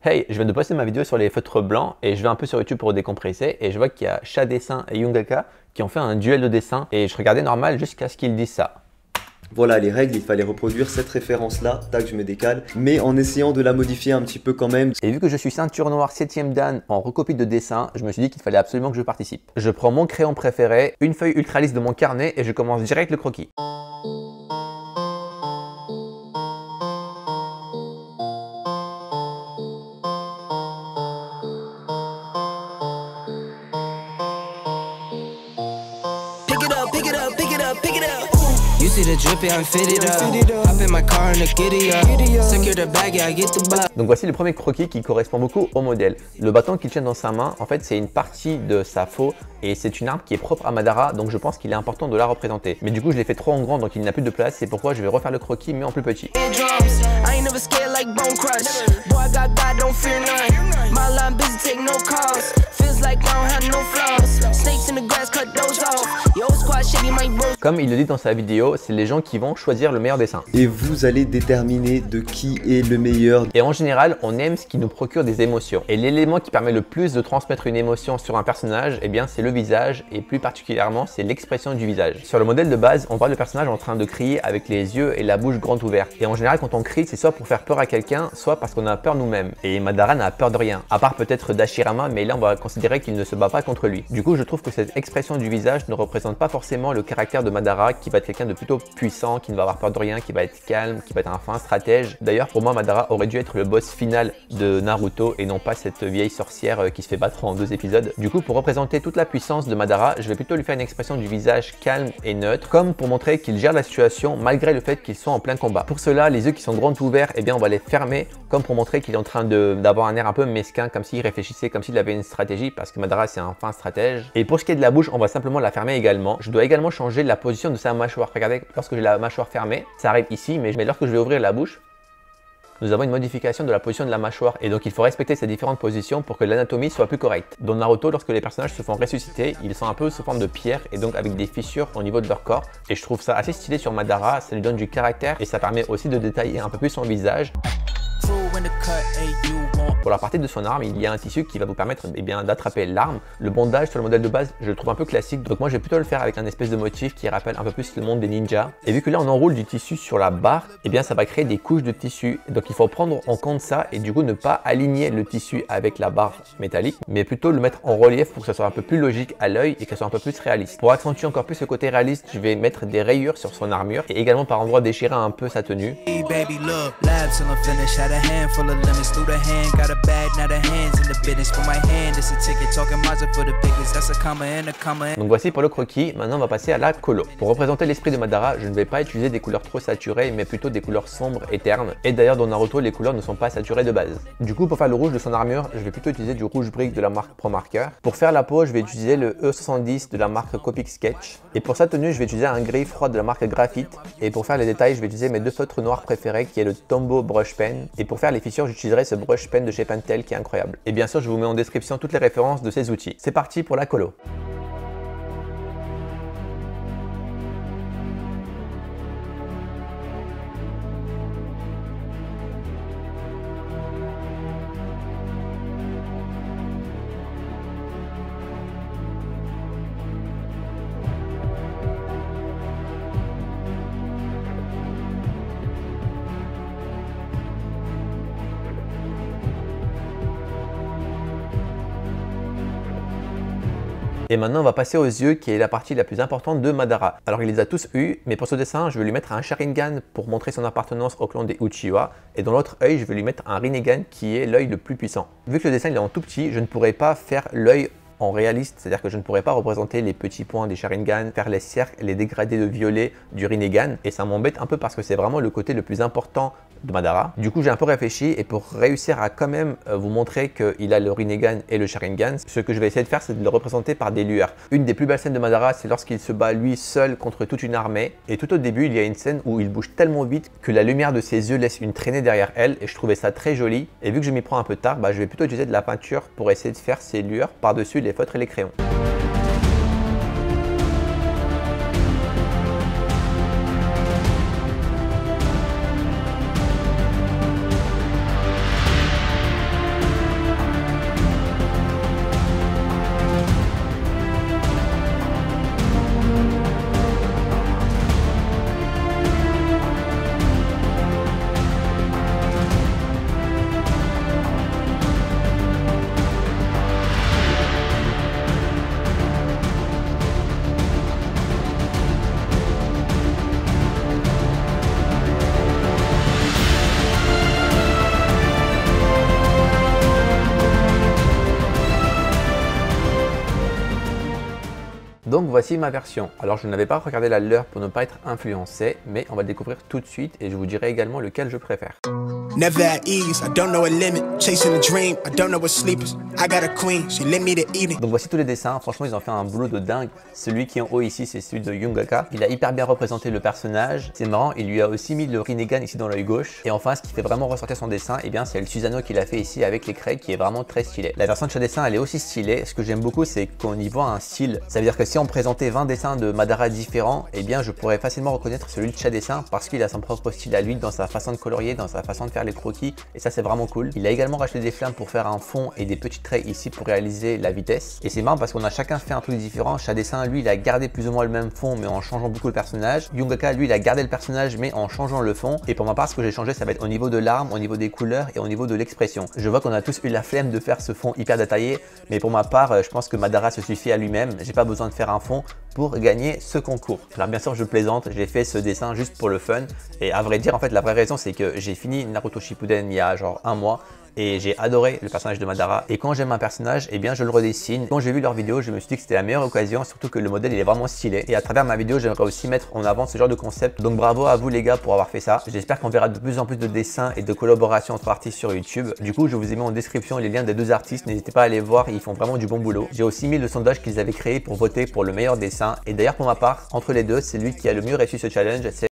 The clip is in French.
Hey, je viens de poster ma vidéo sur les feutres blancs et je vais un peu sur YouTube pour décompresser et je vois qu'il y a Chat Dessin et Yungaka qui ont fait un duel de dessin et je regardais normal jusqu'à ce qu'ils disent ça. Voilà les règles, il fallait reproduire cette référence là, tac je me décale, mais en essayant de la modifier un petit peu quand même. Et vu que je suis ceinture noire 7ème dan en recopie de dessin, je me suis dit qu'il fallait absolument que je participe. Je prends mon crayon préféré, une feuille ultra lisse de mon carnet et je commence direct le croquis. Donc voici le premier croquis qui correspond beaucoup au modèle. Le bâton qu'il tient dans sa main, en fait c'est une partie de sa faux et c'est une arme qui est propre à Madara, donc je pense qu'il est important de la représenter. Mais du coup je l'ai fait trop en grand donc il n'a plus de place, c'est pourquoi je vais refaire le croquis mais en plus petit. Comme il le dit dans sa vidéo, c'est les gens qui vont choisir le meilleur dessin. Et vous allez déterminer de qui est le meilleur. Et en général, on aime ce qui nous procure des émotions. Et l'élément qui permet le plus de transmettre une émotion sur un personnage, eh bien c'est le visage et plus particulièrement c'est l'expression du visage. Sur le modèle de base, on voit le personnage en train de crier avec les yeux et la bouche grande ouverte. Et en général, quand on crie, c'est soit pour faire peur à quelqu'un, soit parce qu'on a peur nous-mêmes. Et Madara n'a peur de rien, à part peut-être d'Hashirama, mais là on va considérer qu'il ne se bat pas contre lui. Du coup, je trouve que cette expression du visage ne représente pas forcément le caractère de Madara, qui va être quelqu'un de plutôt puissant, qui ne va avoir peur de rien, qui va être calme, qui va être un fin stratège. D'ailleurs, pour moi, Madara aurait dû être le boss final de Naruto et non pas cette vieille sorcière qui se fait battre en 2 épisodes. Du coup, pour représenter toute la puissance de Madara, je vais plutôt lui faire une expression du visage calme et neutre, comme pour montrer qu'il gère la situation malgré le fait qu'il soit en plein combat. Pour cela, les yeux qui sont grands ouverts, eh bien, on va les fermer, comme pour montrer qu'il est en train d'avoir un air un peu mesquin, comme s'il réfléchissait, comme s'il avait une stratégie, parce que Madara c'est un fin stratège. Et pour ce qui est de la bouche, on va simplement la fermer également. Je dois également changer la position de sa mâchoire. Regardez, lorsque j'ai la mâchoire fermée, ça arrive ici, mais lorsque je vais ouvrir la bouche, nous avons une modification de la position de la mâchoire et donc il faut respecter ces différentes positions pour que l'anatomie soit plus correcte. Dans Naruto, lorsque les personnages se font ressusciter, ils sont un peu sous forme de pierre et donc avec des fissures au niveau de leur corps. Et je trouve ça assez stylé sur Madara, ça lui donne du caractère et ça permet aussi de détailler un peu plus son visage. Pour la partie de son arme, il y a un tissu qui va vous permettre d'attraper l'arme. Le bandage sur le modèle de base, je le trouve un peu classique, donc moi je vais plutôt le faire avec un espèce de motif qui rappelle un peu plus le monde des ninjas. Et vu que là on enroule du tissu sur la barre, eh bien ça va créer des couches de tissu. Donc il faut prendre en compte ça et du coup ne pas aligner le tissu avec la barre métallique, mais plutôt le mettre en relief pour que ça soit un peu plus logique à l'œil et que ça soit un peu plus réaliste. Pour accentuer encore plus ce côté réaliste, je vais mettre des rayures sur son armure et également par endroits déchirer un peu sa tenue. Donc voici pour le croquis, maintenant on va passer à la colo. Pour représenter l'esprit de Madara, je ne vais pas utiliser des couleurs trop saturées, mais plutôt des couleurs sombres et ternes. Et d'ailleurs dans Naruto, les couleurs ne sont pas saturées de base. Du coup, pour faire le rouge de son armure, je vais plutôt utiliser du rouge brique de la marque Pro Marker. Pour faire la peau, je vais utiliser le E70 de la marque Copic Sketch. Et pour sa tenue, je vais utiliser un gris froid de la marque Graphite. Et pour faire les détails, je vais utiliser mes 2 feutres noirs préférés, qui est le Tombow Brush Pen. Et pour faire les fissures, j'utiliserai ce brush pen de chez Pentel qui est incroyable. Et bien sûr, je vous mets en description toutes les références de ces outils. C'est parti pour la colo. Et maintenant, on va passer aux yeux, qui est la partie la plus importante de Madara. Alors, il les a tous eus, mais pour ce dessin, je vais lui mettre un Sharingan pour montrer son appartenance au clan des Uchiwa. Et dans l'autre œil, je vais lui mettre un Rinnegan, qui est l'œil le plus puissant. Vu que le dessin il est en tout petit, je ne pourrais pas faire l'œil en réaliste, c'est-à-dire que je ne pourrais pas représenter les petits points des Sharingan, faire les cercles, les dégradés de violet du Rinnegan, et ça m'embête un peu parce que c'est vraiment le côté le plus important de Madara. Du coup, j'ai un peu réfléchi et pour réussir à quand même vous montrer qu'il a le Rinnegan et le Sharingan, ce que je vais essayer de faire, c'est de le représenter par des lueurs. Une des plus belles scènes de Madara, c'est lorsqu'il se bat lui seul contre toute une armée. Et tout au début, il y a une scène où il bouge tellement vite que la lumière de ses yeux laisse une traînée derrière elle et je trouvais ça très joli. Et vu que je m'y prends un peu tard, je vais plutôt utiliser de la peinture pour essayer de faire ces lueurs par-dessus les feutres et les crayons. Donc voici ma version. Alors je n'avais pas regardé la leur pour ne pas être influencé, mais on va le découvrir tout de suite et je vous dirai également lequel je préfère. Never at ease, I don't know a limit. Chasing a dream, I don't know what sleepers. I got a queen, she let me to eat it. Donc voici tous les dessins, franchement ils ont fait un boulot de dingue. Celui qui est en haut ici c'est celui de Yungaka. Il a hyper bien représenté le personnage. C'est marrant, il lui a aussi mis le Rinnegan ici dans l'œil gauche. Et enfin ce qui fait vraiment ressortir son dessin, eh bien c'est le Susanoo qu'il a fait ici avec les craies qui est vraiment très stylé. La version de chat dessin elle est aussi stylée. Ce que j'aime beaucoup c'est qu'on y voit un style. Ça veut dire que si on présentait 20 dessins de Madara différents, eh bien je pourrais facilement reconnaître celui de chat dessin parce qu'il a son propre style à lui dans sa façon de colorier, dans sa façon de faire les croquis. Et ça c'est vraiment cool. Il a également racheté des flammes pour faire un fond et des petits traits ici pour réaliser la vitesse. Et c'est marrant parce qu'on a chacun fait un truc différent. Chat dessin lui il a gardé plus ou moins le même fond mais en changeant beaucoup le personnage. Yungaka lui il a gardé le personnage mais en changeant le fond. Et pour ma part ce que j'ai changé ça va être au niveau de l'arme, au niveau des couleurs et au niveau de l'expression. Je vois qu'on a tous eu la flemme de faire ce fond hyper détaillé. Mais pour ma part je pense que Madara se suffit à lui-même. J'ai pas besoin de faire un fond pour gagner ce concours. Alors bien sûr je plaisante, j'ai fait ce dessin juste pour le fun. Et à vrai dire en fait la vraie raison c'est que j'ai fini Naruto Shippuden il y a genre un mois et j'ai adoré le personnage de Madara. Et quand j'aime un personnage, eh bien je le redessine. Quand j'ai vu leur vidéo, je me suis dit que c'était la meilleure occasion, surtout que le modèle il est vraiment stylé. Et à travers ma vidéo, j'aimerais aussi mettre en avant ce genre de concept. Donc bravo à vous les gars pour avoir fait ça. J'espère qu'on verra de plus en plus de dessins et de collaborations entre artistes sur YouTube. Du coup, je vous ai mis en description les liens des deux artistes. N'hésitez pas à aller voir, ils font vraiment du bon boulot. J'ai aussi mis le sondage qu'ils avaient créé pour voter pour le meilleur dessin. Et d'ailleurs pour ma part, entre les deux, celui qui a le mieux réussi ce challenge, c'est